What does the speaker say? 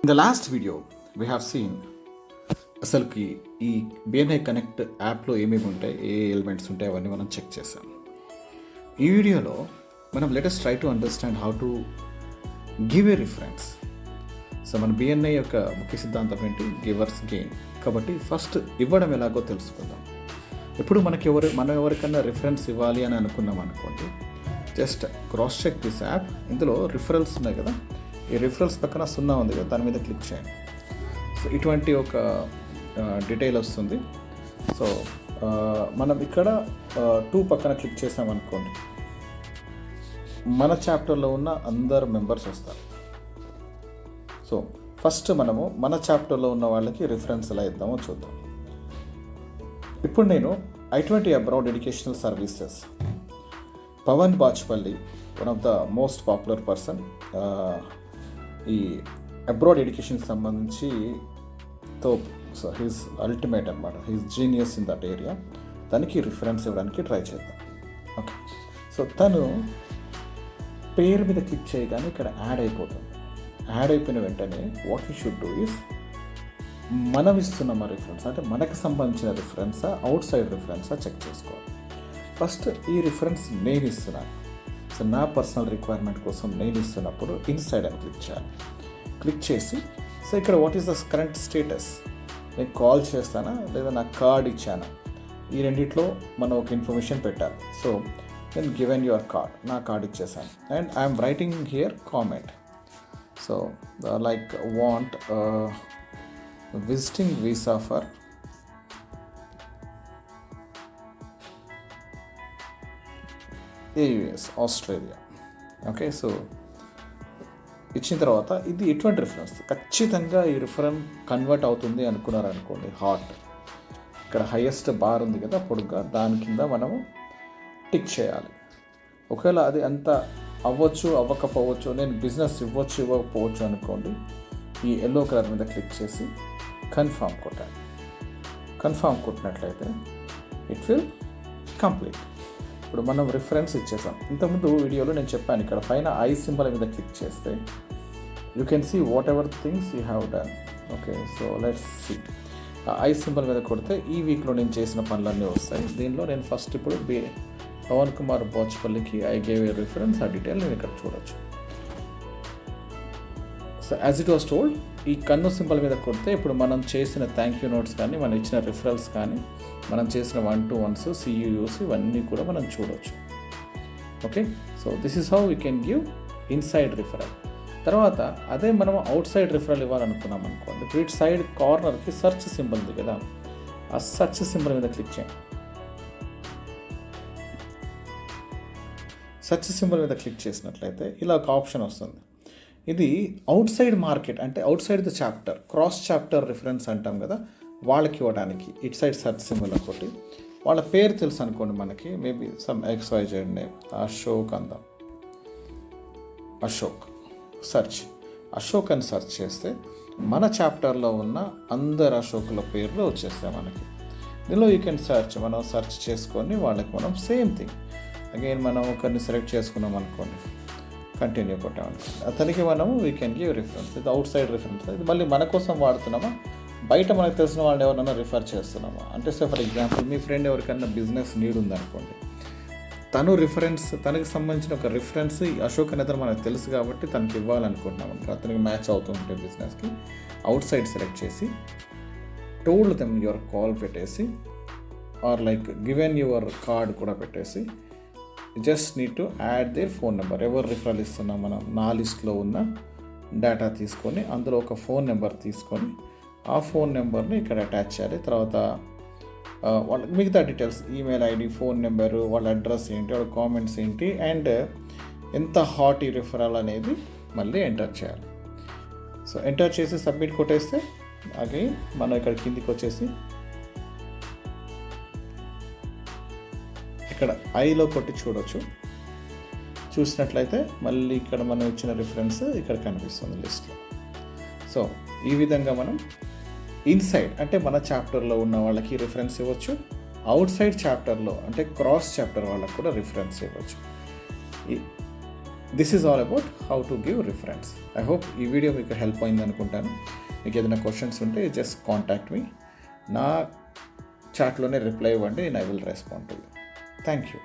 In the last video, we have seen అసలుకి ఈ BNI connect యాప్లో ఏమేమి ఉంటాయి, ఏ ఎలిమెంట్స్ ఉంటాయి అవన్నీ మనం చెక్ చేసాం. ఈ వీడియోలో మనం latest try to understand how to give a reference. So మన బిఎన్ఐ యొక్క ముఖ్య సిద్ధాంతం ఏంటి? Givers gain. కాబట్టి ఫస్ట్ ఇవ్వడం ఎలాగో తెలుసుకుందాం. ఇప్పుడు మనం ఎవరికన్నా రిఫరెన్స్ ఇవ్వాలి అని అనుకున్నాం అనుకోండి, just cross check this app. ఇందులో రిఫరల్స్ ఉన్నాయి కదా, ఈ రిఫరల్స్ పక్కన 0 ఉంది కదా, దాని మీద క్లిక్ చేయండి. సో ఇటువంటి ఒక డీటెయిల్ వస్తుంది. సో మనం ఇక్కడ 2 పక్కన క్లిక్ చేసామనుకోండి, మన చాప్టర్లో ఉన్న అందరు మెంబర్స్ వస్తారు. సో ఫస్ట్ మనము మన చాప్టర్లో ఉన్న వాళ్ళకి రిఫరెన్స్ ఎలా ఇద్దామో చూద్దాం. ఇప్పుడు నేను I20 abroad educational services, Pavan Bachpalli, one of the most popular person ఈ అబ్రాడ్ ఎడ్యుకేషన్కి సంబంధించి సో హీస్ అల్టిమేట్ అనమాట, he's genius in that area. దానికి రిఫరెన్స్ ఇవ్వడానికి ట్రై చేద్దాం. ఓకే, సో తను పేరు మీద క్లిక్ చేయగానే ఇక్కడ యాడ్ అయిపోతుంది. యాడ్ అయిపోయిన వెంటనే what we should do is, మనం ఇస్తున్న రిఫరెన్స్ అంటే మనకు సంబంధించిన రిఫరెన్సా, అవుట్ సైడ్ రిఫరెన్సా చెక్ చేసుకోవాలి. ఫస్ట్ ఈ రిఫరెన్స్ నేను ఇస్తున్నాను, సో నా పర్సనల్ రిక్వైర్మెంట్ కోసం నేను ఇస్తున్నప్పుడు ఇన్సైడ్ అని క్లిక్ చేయాలి. క్లిక్ చేసి సో ఇక్కడ what is the current status, నేను కాల్ చేస్తానా లేదా నా కార్డ్ ఇచ్చానా, ఈ రెండిట్లో మనం ఒక ఇన్ఫర్మేషన్ పెట్టాలి. సో నేను గివెన్ యువర్ కార్డ్, నా కార్డ్ ఇచ్చేసాను. And I'm writing here comment. So like want visiting visa for AUS Australia. Okay, so ఇచ్చిన తర్వాత ఇది ఎటువంటి రిఫరెన్స్, ఖచ్చితంగా ఈ రిఫరెన్స్ కన్వర్ట్ అవుతుంది అనుకున్నారనుకోండి, హార్ట్ ఇక్కడ హైయెస్ట్ బార్ ఉంది కదా పొడుగ్గా, దాని కింద మనము టిక్ చేయాలి. ఒకవేళ అది అంత అవ్వచ్చు అవ్వకపోవచ్చు, నేను బిజినెస్ ఇవ్వచ్చు ఇవ్వకపోవచ్చు అనుకోండి, ఈ ఎల్లో కలర్ మీద క్లిక్ చేసి కన్ఫర్మ్ కొట్టాలి. కన్ఫర్మ్ కొట్టినట్లయితే ఇట్ విల్ కంప్లీట్. ఇప్పుడు మనం రిఫరెన్స్ ఇచ్చేసాం. ఇంతకుముందు వీడియోలో నేను చెప్పాను, ఇక్కడ పైన ఐ సింబల్ మీద క్లిక్ చేస్తే you can see whatever things you have done. Okay, so let's see. I symbol మీద కొడితే ఈ వీక్లో నేను చేసిన పనులన్నీ వస్తాయి. దీనిలో నేను ఫస్ట్ ఇప్పుడు పవన్ కుమార్ బాచ్పల్లికి ఐ గేవ్ ఏ రిఫరెన్స్, ఆ డీటెయిల్ నేను ఇక్కడ చూడొచ్చు. So as it was told, ఈ కన్ను సింబల్ మీద కొడితే ఇప్పుడు మనం చేసిన థ్యాంక్ యూ నోట్స్ కానీ, మనం ఇచ్చిన రిఫరల్స్ కానీ, మనం చేసిన 1-to-1s, CUUs ఇవన్నీ కూడా మనం చూడవచ్చు. Okay, so this is how we can give inside referral. తర్వాత అదే మనం అవుట్ సైడ్ రిఫరల్ ఇవ్వాలనుకున్నాం అనుకోండి, ఇటు సైడ్ కార్నర్కి సెర్చ్ సింబల్ ఉంది కదా, ఆ సెర్చ్ సింబల్ మీద క్లిక్ చేయండి. సెర్చ్ సింబల్ మీద క్లిక్ చేసినట్లయితే ఇలా ఒక ఆప్షన్ వస్తుంది. ఇది అవుట్ సైడ్ మార్కెట్, అంటే out side the chapter, cross chapter reference అంటాం కదా, వాళ్ళకి ఇవ్వడానికి ఇటు సైడ్ సెర్చ్ సింబల్ ఒకటి. వాళ్ళ పేరు తెలుసు అనుకోండి మనకి, maybe some XYZ name, Ashok అందాం, అశోక్ అశోక్ అని సెర్చ్ చేస్తే మన చాప్టర్లో ఉన్న అందరు అశోకుల పేర్లు వచ్చేస్తాయి మనకి. దీనిలో యూ కెన్ సెర్చ్, మనం సెర్చ్ చేసుకొని వాళ్ళకి మనం సేమ్ థింగ్ అగైన్ మనం ఒకరిని సెలెక్ట్ చేసుకున్నాం అనుకోండి, కంటిన్యూ కొట్టామనుకోండి, అతనికి మనము వీ కెన్ గివ్ రిఫరెన్స్. ఇది అవుట్ సైడ్ రిఫరెన్స్. ఇది మళ్ళీ మన కోసం వాడుతున్నామా, బయట మనకు తెలిసిన వాళ్ళని ఎవరైనా రిఫర్ చేస్తున్నామా అంటే, so for example me friend ఎవరికైనా బిజినెస్ నీడ్ ఉందనుకోండి, తను రిఫరెన్స్, తనకి సంబంధించిన ఒక రిఫరెన్స్ అశోక్ అనేది మనకు తెలుసు కాబట్టి తనకి ఇవ్వాలనుకుంటున్నాం అనుకో, అతనికి మ్యాచ్ అవుతుంటే బిజినెస్కి, అవుట్ సైడ్ సెలెక్ట్ చేసి టోల్డ్ దెమ్ యువర్ కాల్ పెట్టేసి, or like given your card కూడా పెట్టేసి, just need to add their phone number. ఎవరు రిఫరల్ ఇస్తున్నాం మనం, నా లిస్ట్లో ఉన్న డేటా తీసుకొని అందులో ఒక ఫోన్ నెంబర్ తీసుకొని ఆ ఫోన్ నెంబర్ని ఇక్కడ అటాచ్ చేయాలి. తర్వాత వాళ్ళ మిగతా details, email ID, phone number, వాళ్ళ అడ్రస్ ఏంటి, వాళ్ళ కామెంట్స్ ఏంటి, అండ్ ఎంత హాట్ ఈ రిఫరల్ అనేది మళ్ళీ ఎంటర్ చేయాలి. సో ఎంటర్ చేసి సబ్మిట్ కొట్టేస్తే అగైన్ మనం ఇక్కడ కిందికి వచ్చేసి ఇక్కడ ఐలో కొట్టి చూడవచ్చు. చూసినట్లయితే మళ్ళీ ఇక్కడ మనం ఇచ్చిన రిఫరెన్స్ ఇక్కడ కనిపిస్తుంది లిస్ట్లో. సో ఈ విధంగా మనం ఇన్సైడ్ అంటే మన చాప్టర్లో ఉన్న వాళ్ళకి రిఫరెన్స్ ఇవ్వచ్చు, అవుట్ సైడ్ చాప్టర్లో అంటే క్రాస్ చాప్టర్ వాళ్ళకి కూడా రిఫరెన్స్ ఇవ్వచ్చు. This is all about how to give reference. I hope ఈ వీడియో మీకు హెల్ప్ అయింది అనుకుంటాను. మీకు ఏదైనా క్వశ్చన్స్ ఉంటే జస్ట్ కాంటాక్ట్ మీ. నా చాట్లోనే రిప్లై ఇవ్వండి, నేను I will respond to you. Thank you.